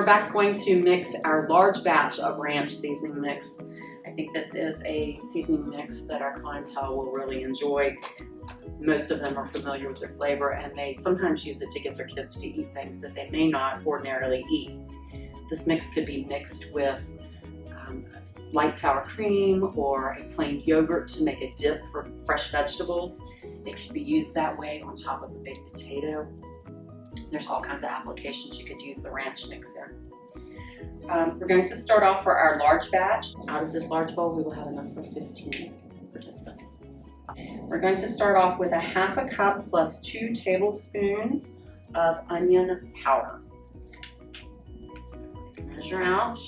we're back going to mix our large batch of ranch seasoning mix. I think this is a seasoning mix that our clientele will really enjoy. Most of them are familiar with their flavor, and they sometimes use it to get their kids to eat things that they may not ordinarily eat. This mix could be mixed with light sour cream or a plain yogurt to make a dip for fresh vegetables. It could be used that way on top of a baked potato. There's all kinds of applications you could use the ranch mix in. We're going to start off for our large batch. Out of this large bowl, we will have enough for 15 participants. We're going to start off with a half a cup plus 2 tablespoons of onion powder. Measure out.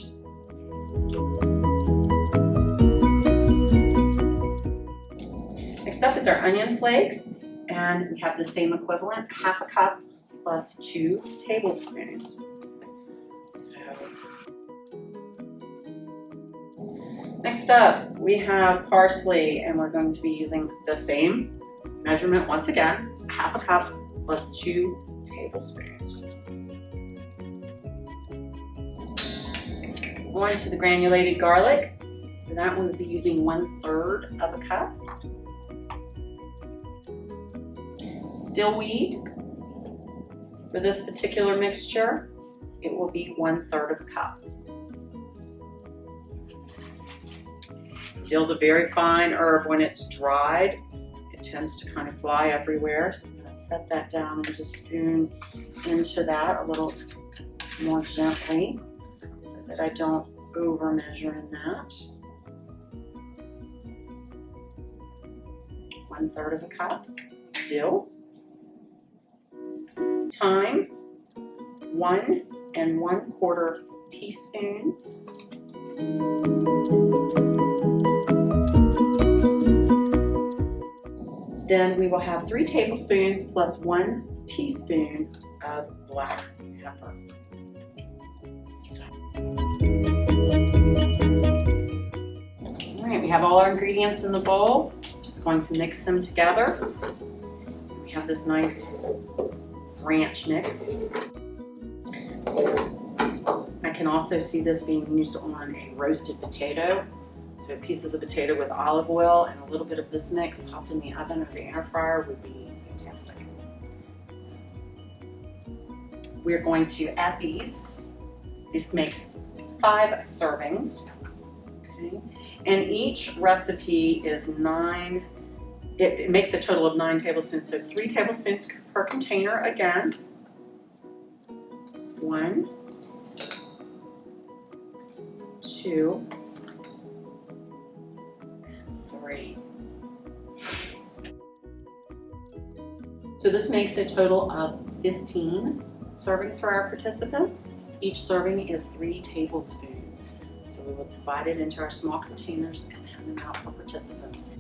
Next up is our onion flakes, and we have the same equivalent, half a cup plus 2 tablespoons. Next up, we have parsley, and we're going to be using the same measurement once again, half a cup plus 2 tablespoons. Going to the granulated garlic. For that, we'll be using 1/3 of a cup. Dill weed. For this particular mixture, it will be 1/3 of a cup. Dill is a very fine herb. When it's dried, it tends to kind of fly everywhere. So I'm going to set that down and just spoon into that a little more gently so that I don't over measure in that. 1/3 of a cup. Dill. Thyme, 1 1/4 teaspoons. Then we will have 3 tablespoons plus 1 teaspoon of black pepper. All right, we have all our ingredients in the bowl. Just going to mix them together. We have this nice ranch mix. I can also see this being used on a roasted potato. So pieces of potato with olive oil and a little bit of this mix popped in the oven or the air fryer would be fantastic. So we're going to add these. This makes 5 servings. Okay. And each recipe is 9, it makes a total of 9 tablespoons. So 3 tablespoons per container again. 1, 2, 3. So this makes a total of 15 servings for our participants. Each serving is 3 tablespoons. So we will divide it into our small containers and hand them out for participants.